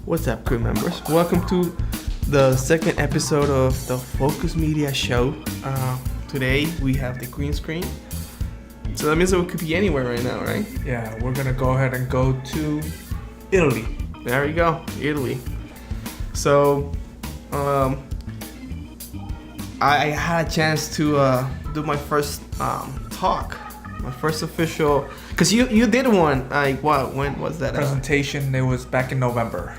What's up, crew members? Welcome to the second episode of the Focus Media Show. Today we have the green screen. So that means it could be anywhere right now, right? Yeah, we're gonna go ahead and go to Italy. There you go, Italy. So, I had a chance to do my first talk, my first official. Cause you did one. Like what? When was that? Presentation. It was back in November.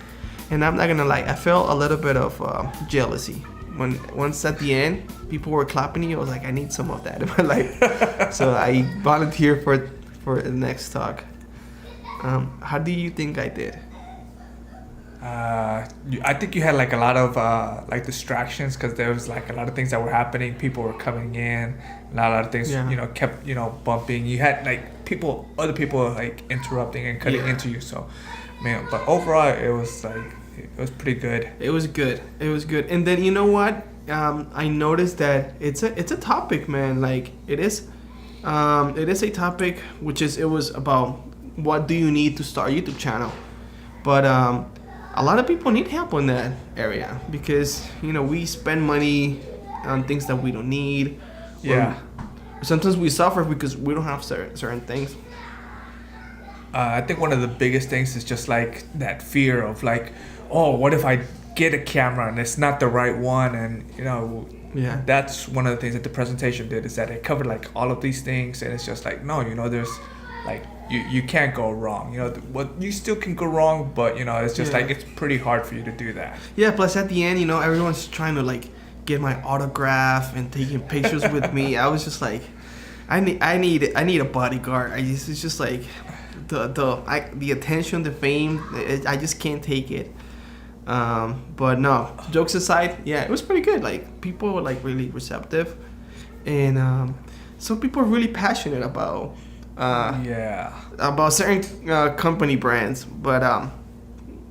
And I'm not gonna lie, I felt a little bit of jealousy when once at the end people were clapping you. I was like, I need some of that in my life. So I volunteered for the next talk. How do you think I did? I think you had like a lot of like distractions because there was like a lot of things that were happening. People were coming in, a lot of things kept bumping. You had like other people like interrupting and cutting into you. So, man, but overall it was pretty good. It was good. And then you know what? I noticed that it's a topic, man. Like it is a topic it was about what do you need to start a YouTube channel, but a lot of people need help in that area because we spend money on things that we don't need. Yeah. Sometimes we suffer because we don't have certain things. I think one of the biggest things is just like that fear of like, oh, what if I get a camera and it's not the right one? And that's one of the things that the presentation did, is that it covered like all of these things, and it's just like, no, there's like you can't go wrong. What you still can go wrong, but it's just like it's pretty hard for you to do that. Yeah. Plus at the end, everyone's trying to like get my autograph and taking pictures with me. I was just like, I need a bodyguard. It's just like the attention, the fame. I just can't take it. But no, jokes aside, yeah, it was pretty good. Like people were like really receptive, and some people are really passionate about certain company brands. But I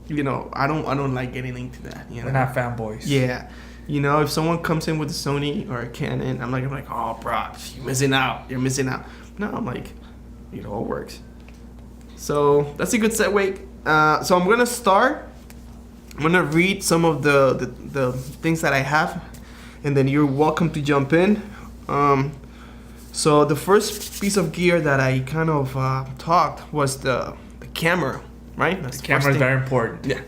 don't like getting into that. We're not fanboys. Yeah. If someone comes in with a Sony or a Canon, I'm like, oh, bro, you're missing out. No, I'm like, it all works. So that's a good segue. So I'm gonna start. I'm gonna read some of the things that I have, and then you're welcome to jump in. So the first piece of gear that I kind of talked was the camera, right? The camera is very important. Yeah.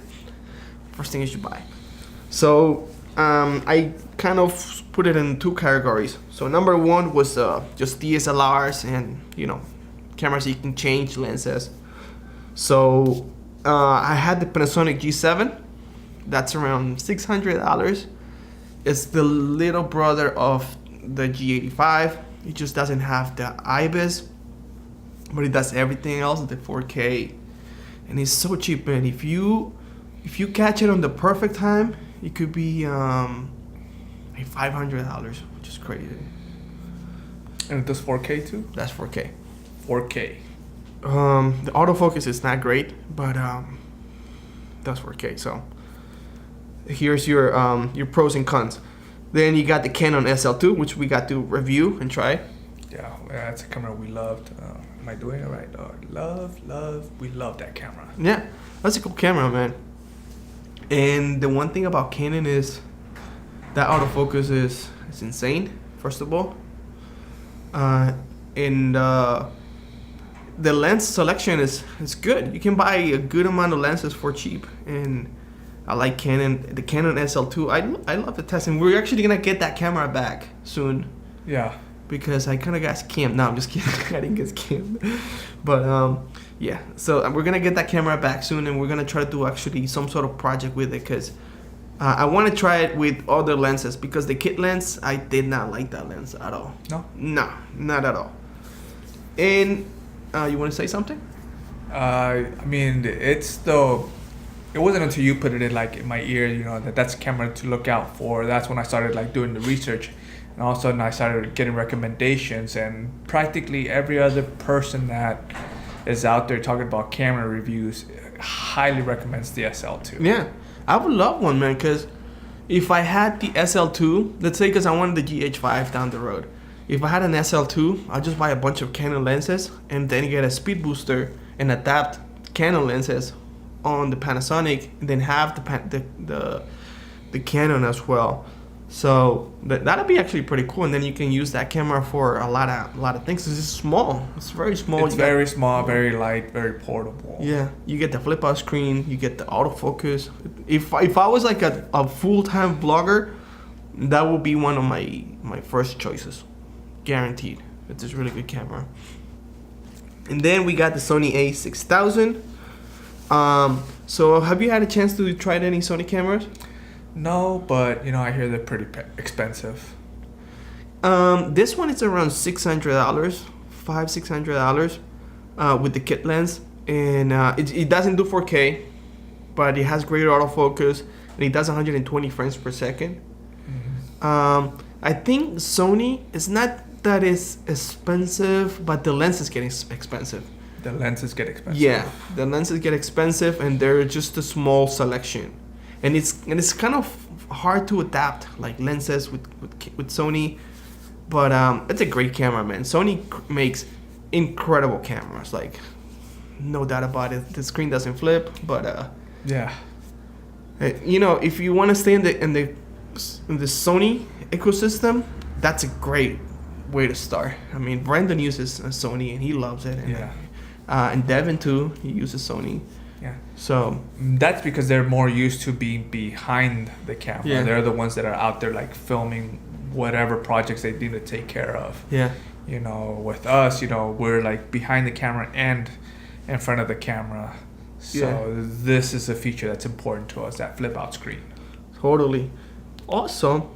First thing you should buy. So I kind of put it in two categories. So number one was just DSLRs and cameras you can change lenses. So I had the Panasonic G7. That's around $600. It's the little brother of the G85. It just doesn't have the IBIS, but it does everything else, the 4K, and it's so cheap. Man, if you catch it on the perfect time, it could be like $500, which is crazy. And it does 4K too? That's 4K. 4K. The autofocus is not great, but that's 4K. So here's your pros and cons. Then you got the Canon SL2, which we got to review and try. Yeah, that's a camera we loved. Am I doing it right? We love that camera. Yeah, that's a cool camera, man. And the one thing about Canon is that autofocus is insane, first of all. And the lens selection is good. You can buy a good amount of lenses for cheap. And I like Canon, the Canon SL2. I love the test, and we're actually gonna get that camera back soon. Yeah. Because I kind of got scammed. No, I'm just kidding. I didn't get scammed. But yeah. So we're gonna get that camera back soon, and we're gonna try to do actually some sort of project with it, because I want to try it with other lenses, because the kit lens, I did not like that lens at all. No, not at all. And you want to say something? I mean, it wasn't until you put it in my ear, that's a camera to look out for. That's when I started like doing the research, and all of a sudden I started getting recommendations, and practically every other person that is out there talking about camera reviews highly recommends the SL2. Yeah, I would love one, man, because if I had the SL2, let's say, because I wanted the GH5 down the road, if I had an SL2, I'll just buy a bunch of Canon lenses and then get a speed booster and adapt Canon lenses on the Panasonic, and then have the Canon as well. So that'll be actually pretty cool, and then you can use that camera for a lot of things. It's just small. It's very small. It's very small, very light, very portable. Yeah, you get the flip out screen, you get the autofocus. If I was like a full-time vlogger, that would be one of my first choices, guaranteed. It's a really good camera. And then we got the Sony A6000. So have you had a chance to try any Sony cameras? No, but I hear they're pretty expensive. This one is around $600, $600 with the kit lens, and it doesn't do 4K, but it has great autofocus, and it does 120 frames per second. Mm-hmm. I think Sony is not that is expensive, but the lenses get expensive. The lenses get expensive. Yeah, the lenses get expensive, and they're just a small selection. And it's kind of hard to adapt like lenses with Sony, but it's a great camera, man. Sony makes incredible cameras, like no doubt about it. The screen doesn't flip, but yeah, if you want to stay in the Sony ecosystem, that's a great way to start. I mean, Brandon uses Sony and he loves it, and yeah, and Devin too, he uses Sony. Yeah. So that's because they're more used to being behind the camera. Yeah. They're the ones that are out there like filming whatever projects they need to take care of. Yeah. With us, we're like behind the camera and in front of the camera. So this is a feature that's important to us, that flip out screen. Totally. Also,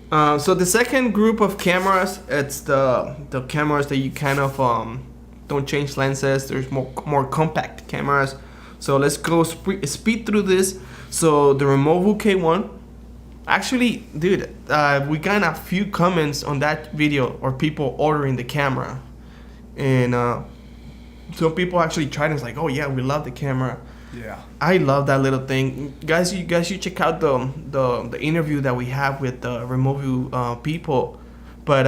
so the second group of cameras, it's the cameras that you kind of don't change lenses. There's more compact cameras. So let's go speed through this. So the Removu K1, actually, dude, we got a few comments on that video, or people ordering the camera, and some people actually tried it. It's like, oh yeah, we love the camera. Yeah, I love that little thing, guys. You should check out the interview that we have with the Removu people. But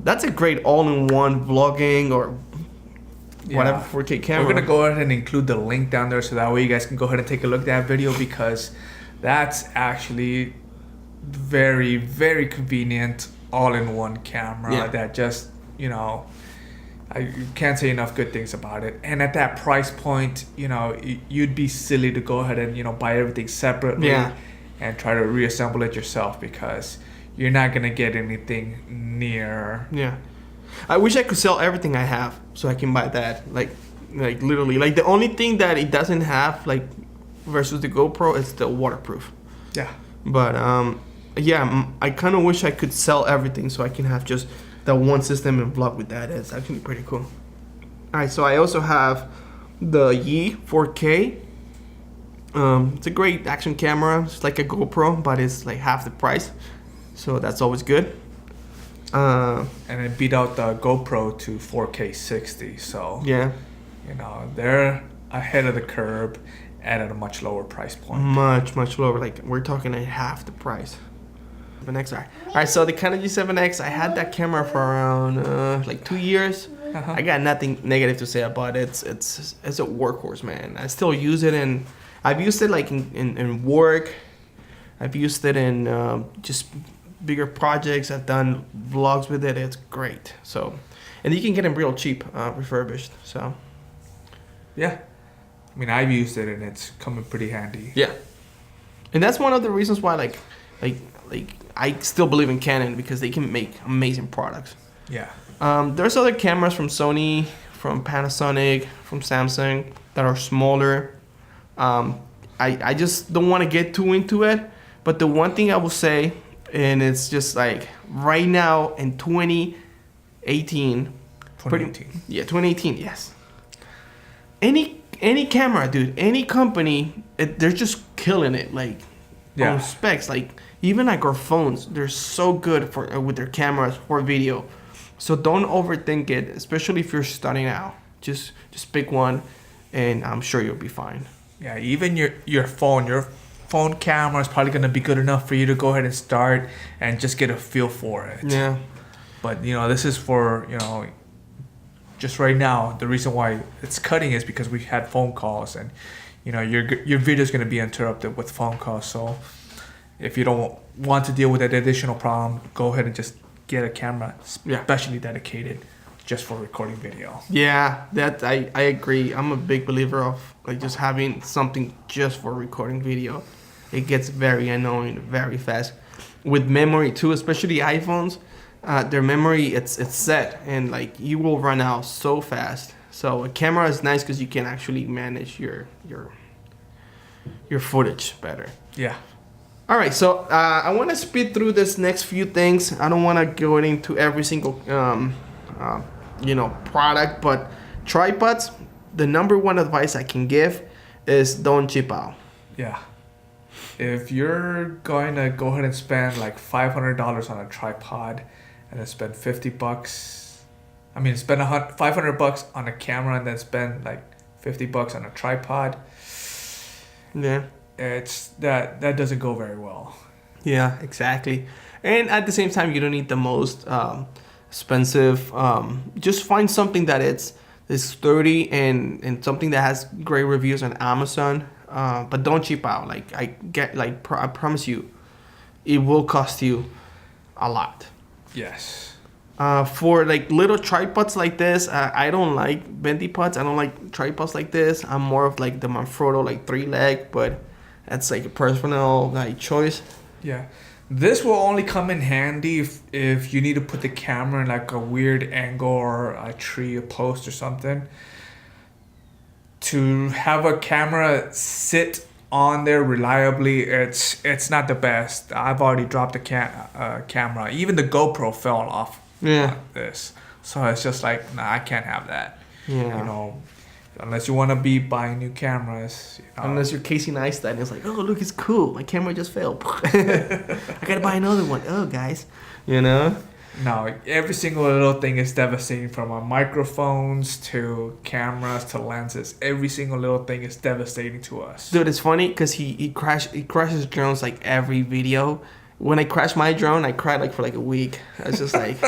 that's a great all-in-one vlogging or whatever 4K camera. We're gonna go ahead and include the link down there, so that way you guys can go ahead and take a look at that video, because that's actually very, very convenient all-in-one camera that just I can't say enough good things about it. And at that price point, you'd be silly to go ahead and buy everything separately and try to reassemble it yourself, because you're not gonna get anything near. Yeah. I wish I could sell everything I have so I can buy that. Like literally. Like the only thing that it doesn't have, like versus the GoPro, is the waterproof. Yeah. But I kind of wish I could sell everything so I can have just that one system and vlog with that. It's actually pretty cool. Alright, so I also have the Yi 4K. It's a great action camera. It's like a GoPro, but it's like half the price. So that's always good. And it beat out the GoPro to 4K 60. So yeah, they're ahead of the curve and at a much lower price point. Much lower. Like we're talking at half the price. 7X. Alright, so the Canon G7X, I had that camera for around like 2 years. I got nothing negative to say about it. It's a workhorse, man. I still use it, and I've used it like in work. I've used it in just bigger projects. I've done vlogs with it. It's great. So, and you can get them real cheap, refurbished. So, yeah. I mean, I've used it and it's coming pretty handy. Yeah. And that's one of the reasons why, like I still believe in Canon, because they can make amazing products. Yeah. There's other cameras from Sony, from Panasonic, from Samsung that are smaller. I just don't want to get too into it. But the one thing I will say, and it's just like right now in 2018. 2018, yes. Any camera, dude, any company, they're just killing it. Like on specs, like even like our phones, they're so good for with their cameras for video. So don't overthink it, especially if you're starting out. Just pick one, and I'm sure you'll be fine. Yeah, even your phone camera is probably gonna be good enough for you to go ahead and start and just get a feel for it. Yeah. But this is for just right now. The reason why it's cutting is because we had phone calls, and your video is going to be interrupted with phone calls. So if you don't want to deal with that additional problem, go ahead and just get a camera specially dedicated just for recording video. Yeah, that I agree. I'm a big believer of like just having something just for recording video. It gets very annoying very fast. With memory too, especially iPhones, their memory it's set, and like you will run out so fast. So a camera is nice because you can actually manage your footage better. Yeah. All right, so I want to speed through this next few things. I don't want to go into every single product, but tripods. The number one advice I can give is don't cheap out. Yeah. If you're going to go ahead and spend like $500 on a tripod, and then spend $50, spend $500 on a camera, and then spend like $50 on a tripod. Yeah. It's that doesn't go very well. Yeah, exactly. And at the same time, you don't need the most expensive. Just find something that is sturdy and something that has great reviews on Amazon. But don't cheap out. I promise you, it will cost you a lot. Yes. For like little tripods like this, I don't like bendy pods. I don't like tripods like this. I'm more of like the Manfrotto 3-leg, but that's like a personal choice. Yeah. This will only come in handy if you need to put the camera in like a weird angle or a tree, a post or something. To have a camera sit on there reliably, it's not the best. I've already dropped a camera. Even the GoPro fell off. Yeah. This. So it's just like, nah, I can't have that. Yeah. Unless you want to be buying new cameras. Unless you're Casey Neistat and it's like, oh, look, it's cool. My camera just failed. I got to buy another one. Oh, guys. No, every single little thing is devastating, from our microphones to cameras to lenses. Every single little thing is devastating to us. Dude, it's funny because he crashes drones like every video. When I crashed my drone, I cried for a week. I was just like,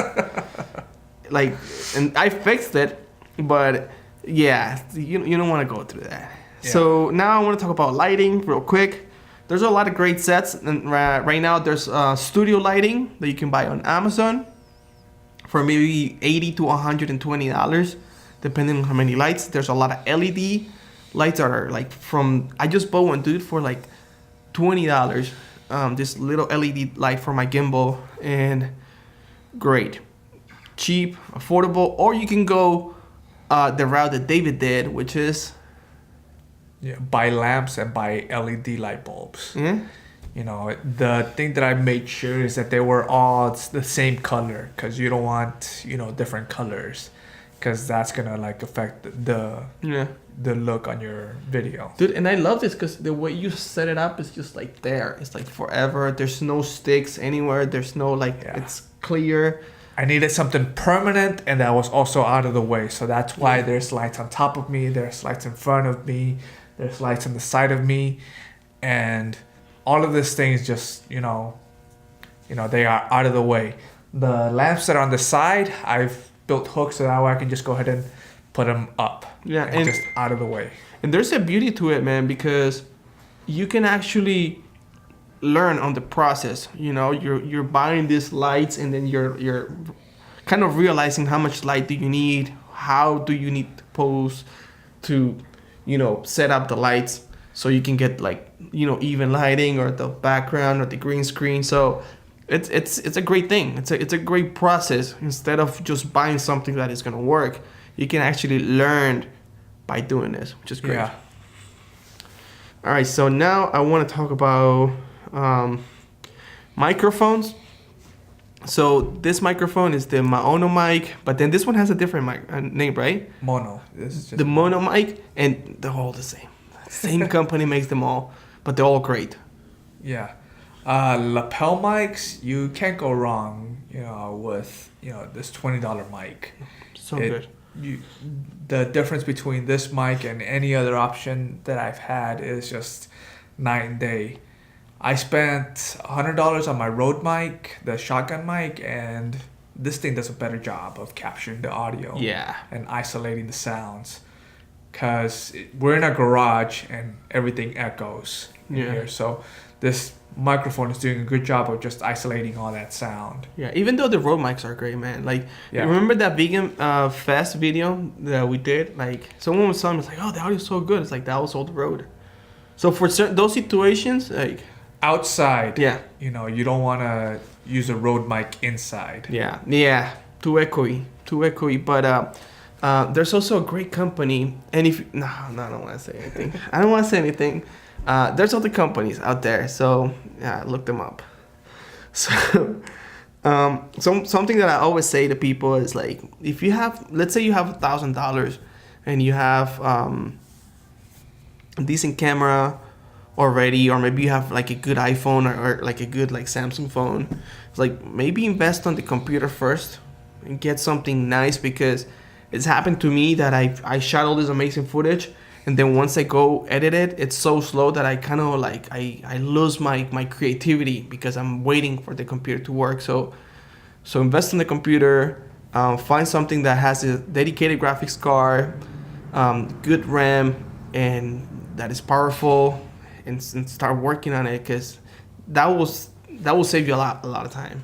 and I fixed it, but yeah, you don't want to go through that. Yeah. So now I want to talk about lighting real quick. There's a lot of great sets, and right now there's studio lighting that you can buy on Amazon for maybe $80 to $120, depending on how many lights. There's a lot of LED lights that are I just bought one, dude, for $20. This little LED light for my gimbal, and great, cheap, affordable. Or you can go the route that David did, which is buy lamps and buy LED light bulbs. Yeah. The thing that I made sure is that they were all the same color, because you don't want different colors, because that's gonna affect the look on your video. Dude, and I love this because the way you set it up is just there. It's forever. There's no sticks anywhere. There's no It's clear. I needed something permanent and that was also out of the way. So that's why there's lights on top of me. There's lights in front of me. There's lights on the side of me. And all of these things just, they are out of the way. The lamps that are on the side, I've built hooks so that way I can just go ahead and put them up. Yeah, and just out of the way. And there's a beauty to it, man, because you can actually learn on the process. You're buying these lights, and then you're kind of realizing how much light do you need, how do you need to pose to set up the lights so you can get even lighting, or the background, or the green screen. So it's a great thing. It's a great process. Instead of just buying something that is going to work, you can actually learn by doing this, which is great. Yeah. All right, so now I want to talk about microphones. So this microphone is the Mono mic, but then this one has a different name, right? Mono. This is just the Mono mic, and they're all the same. Same company makes them all, but they're all great. Yeah. Lapel mics, you can't go wrong, with this $20 mic. So good. The difference between this mic and any other option that I've had is just night and day. I spent $100 on my Rode mic, the shotgun mic, and this thing does a better job of capturing the audio and isolating the sounds. Because we're in a garage and everything echoes in here. So this microphone is doing a good job of just isolating all that sound. Yeah, even though the Rode mics are great, man. Like, remember that vegan fest video that we did? Like, someone was telling us, like, oh, the audio's so good. It's like, that was all the Rode. So for those situations, like... outside, you know, you don't want to use a Rode mic inside. Yeah, too echoey. But there's also a great company, and if no, I don't want to say anything. I don't want to say anything. There's other companies out there, so look them up. So, something that I always say to people is like, if you have, let's say you have $1,000, and you have a decent camera already, or maybe you have like a good iPhone or like a good like Samsung phone. It's like, maybe invest on the computer first and get something nice, because it's happened to me that I shot all this amazing footage, and then once I go edit it, it's so slow that I kind of like I lose my creativity because I'm waiting for the computer to work. So invest in the computer, find something that has a dedicated graphics card, good RAM, and that is powerful, and start working on it, because that will save you a lot of time.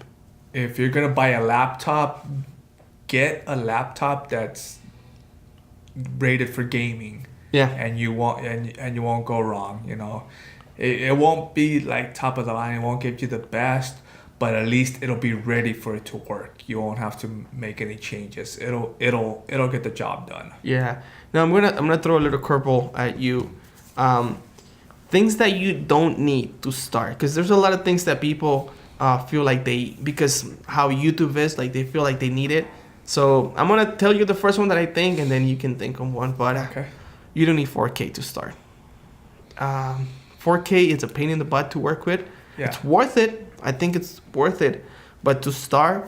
If you're gonna buy a laptop, get a laptop that's rated for gaming. And you won't go wrong. You know, it won't be like top of the line. It won't give you the best, but at least it'll be ready for it to work. You won't have to make any changes. It'll get the job done. Yeah. Now I'm gonna throw a little curveball at you. Things that you don't need to start, because there's a lot of things that people feel like because how YouTube is, like they feel like they need it. So I'm gonna tell you the first one that I think, and then you can think of one. But you don't need 4K to start. 4K is a pain in the butt to work with. It's worth it. I think it's worth it. But to start,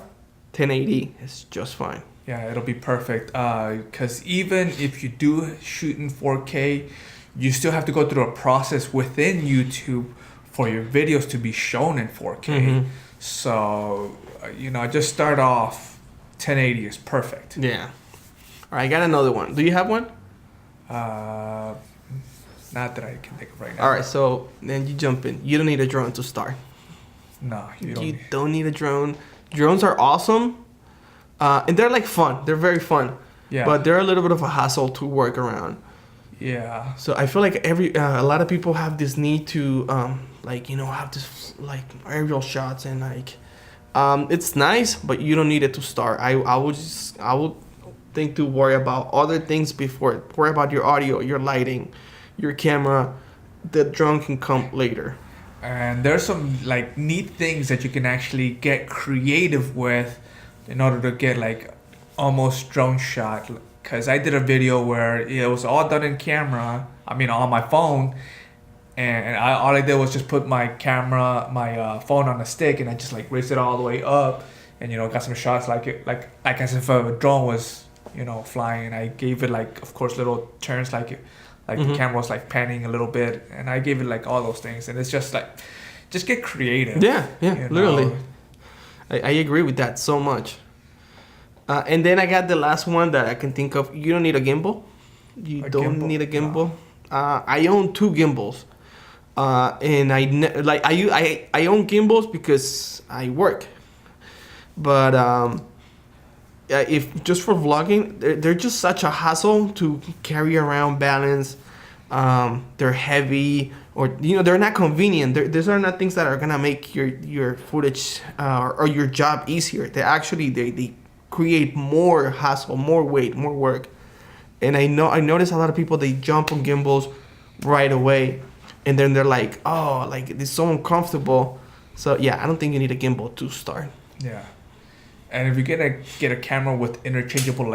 1080 is just fine. Yeah, it'll be perfect. Because even if you do shoot in 4K, you still have to go through a process within YouTube for your videos to be shown in 4K. So, just start off 1080 is perfect. Yeah. All right, I got another one. Do you have one? Not that I can think of right now. All right, so then you jump in. You don't need a drone to start. No, you don't need a drone. Drones are awesome, and they're like fun. They're very fun. Yeah. But they're a little bit of a hassle to work around. Yeah. So I feel like a lot of people have this need to have this like aerial shots, and like it's nice, but you don't need it to start. I would think to worry about other things before. Worry about your audio, your lighting, your camera. The drone can come later. And there's some like neat things that you can actually get creative with in order to get like almost drone shot. Because I did a video where it was all done in camera, on my phone, and all I did was just put my phone on a stick, and I just like raised it all the way up, and got some shots like as if a drone was flying, and I gave it like, of course, little turns like the camera was like panning a little bit, and I gave it like all those things, and it's just like, just get creative. Yeah, literally. I agree with that so much. And then I got the last one that I can think of. You don't need a gimbal. You don't need a gimbal. No. I own 2 gimbals, and I own gimbals because I work. But if just for vlogging, they're just such a hassle to carry around, balance. They're heavy, or they're not convenient. These are not things that are gonna make your footage or your job easier. They create more hassle, more weight, more work. And I notice a lot of people, they jump on gimbals right away, and then they're like, oh, like it's so uncomfortable. So yeah, I don't think you need a gimbal to start. Yeah. And if you're gonna get a camera with interchangeable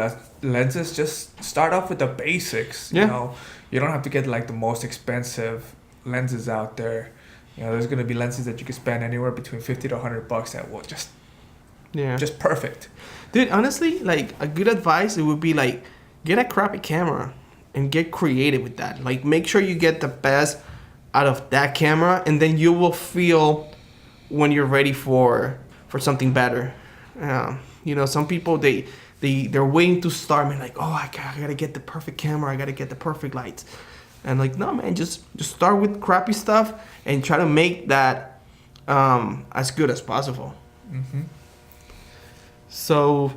lenses, just start off with the basics. You don't have to get like the most expensive lenses out there. There's gonna be lenses that you can spend anywhere between $50 to $100 that will just perfect. Dude, honestly, like a good advice, it would be like, get a crappy camera and get creative with that. Like, make sure you get the best out of that camera, and then you will feel when you're ready for something better. You know, some people they're waiting to start, man. Like, oh, I gotta get the perfect camera. I gotta get the perfect lights. And like, no, man, just start with crappy stuff and try to make that as good as possible. Mm-hmm. So,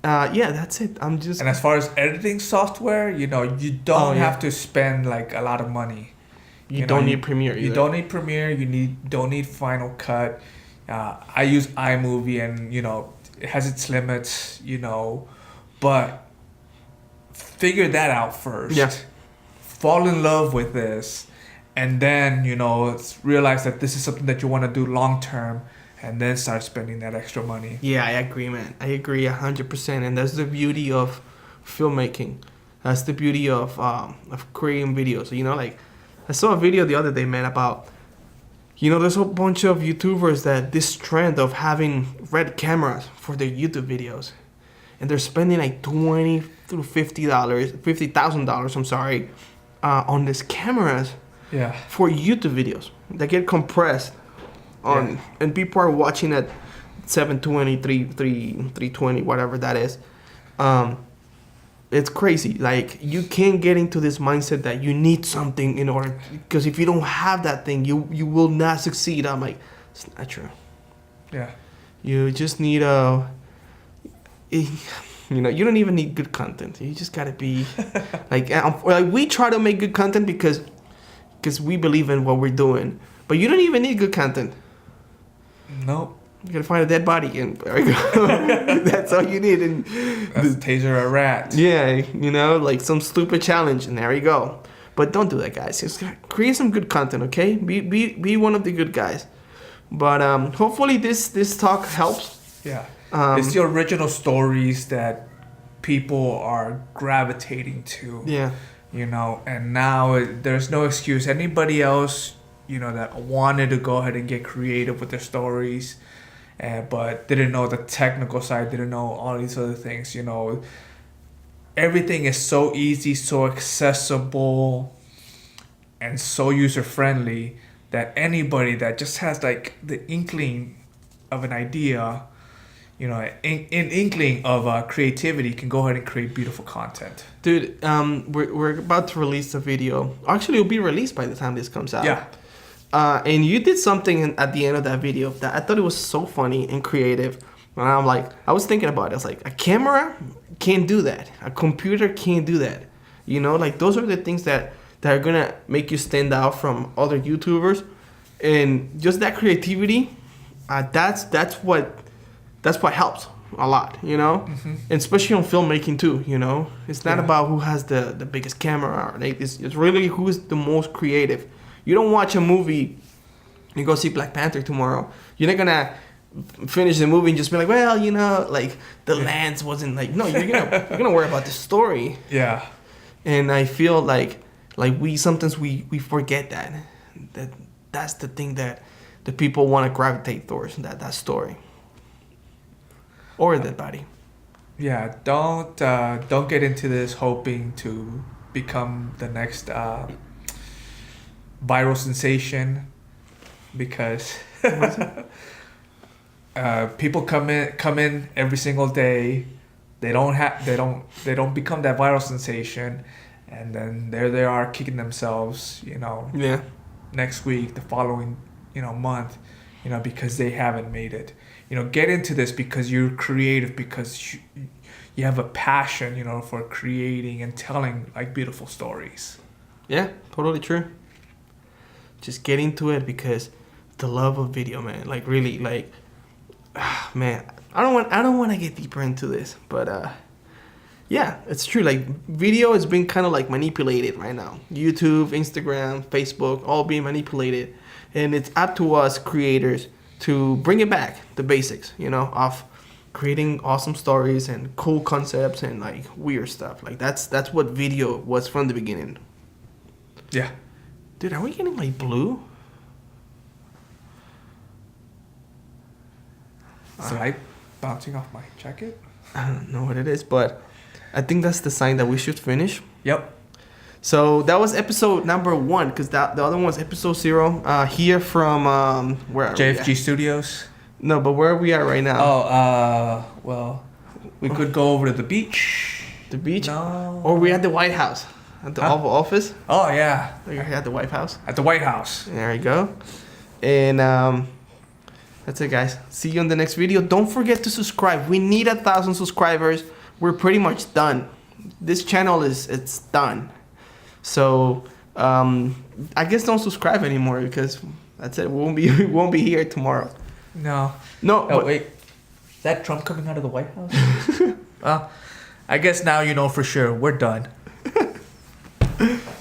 yeah, that's it. I'm just. And as far as editing software, you know, you don't have to spend like a lot of money. You don't need Premiere either. You don't need Premiere. Don't need Final Cut. I use iMovie, and you know, it has its limits. You know, but figure that out first. Yeah. Fall in love with this, and then, you know, realize that this is something that you want to do long term, and then start spending that extra money. Yeah, I agree, man. I agree 100%, and that's the beauty of filmmaking. That's the beauty of creating videos. You know, like I saw a video the other day, man, about, you know, there's a bunch of YouTubers that this trend of having red cameras for their YouTube videos, and they're spending like $20,000 to $50,000. I'm sorry. On these cameras for YouTube videos that get compressed on, and people are watching at 720, 320, whatever that is. It's crazy. Like, you can't get into this mindset that you need something in order, because if you don't have that thing, you will not succeed. I'm like, it's not true. Yeah. You just need you know, you don't even need good content. You just gotta be like we try to make good content because we believe in what we're doing. But you don't even need good content. Nope. You gotta find a dead body, and there we go. That's all you need. And that's taser a rat. Yeah, you know, like some stupid challenge, and there you go. But don't do that, guys. Just create some good content, okay? Be one of the good guys. But hopefully this talk helps. Yeah. It's the original stories that people are gravitating to. Yeah. You know, and now there's no excuse. Anybody else, you know, that wanted to go ahead and get creative with their stories, but didn't know the technical side, didn't know all these other things, you know. Everything is so easy, so accessible, and so user-friendly that anybody that just has, like, the inkling of an idea, you know, an inkling of creativity can go ahead and create beautiful content. Dude, we're about to release a video. Actually, it'll be released by the time this comes out. Yeah. And you did something at the end of that video that I thought it was so funny and creative. And I'm like, I was thinking about it. I was like, a camera can't do that. A computer can't do that. You know, like, those are the things that are gonna make you stand out from other YouTubers. And just that creativity, that's what helps a lot, you know? Mm-hmm. And especially on filmmaking too, you know? It's not about who has the biggest camera. It's really who's the most creative. You don't watch a movie and go see Black Panther tomorrow. You're not gonna finish the movie and just be like, well, you know, like, the lens wasn't like... No, you're gonna worry about the story. Yeah. And I feel like we sometimes we forget that's the thing that the people want to gravitate towards, that story. Or that body. Yeah, don't get into this hoping to become the next viral sensation, because people come in every single day. They don't become that viral sensation, and then there they are kicking themselves, you know. Yeah. Next week, the following, you know, month, you know, because they haven't made it. You know, get into this because you're creative, because you have a passion, you know, for creating and telling, like, beautiful stories. Yeah, totally true. Just get into it because the love of video, man. Like, really, like, man, I don't want to get deeper into this, but yeah, it's true. Like, video is being kind of like manipulated right now. YouTube, Instagram, Facebook, all being manipulated, and it's up to us creators to bring it back, the basics, you know, of creating awesome stories and cool concepts and, like, weird stuff. Like, that's what video was from the beginning. Yeah. Dude, are we getting, like, blue? Is light bouncing off my jacket? I don't know what it is, but I think that's the sign that we should finish. Yep. So that was episode number 1, because the other one was episode 0. Here from where are JFG Studios. No, but where are we at right now? Oh, well, We could go over to the beach. The beach? No. Or we at the White House. At the Oval Office. Oh, yeah. We're at the White House. At the White House. There you go. And that's it, guys. See you in the next video. Don't forget to subscribe. We need 1,000 subscribers. We're pretty much done. This channel it's done. So I guess don't subscribe anymore because that's it. We won't be here tomorrow. No. No. Oh, wait. Is that Trump coming out of the White House? Well, I guess now you know for sure. We're done.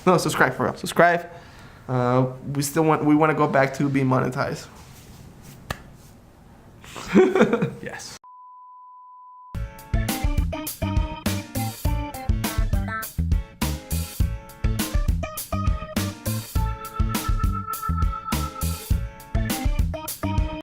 No, subscribe for real. Subscribe. We want to go back to being monetized.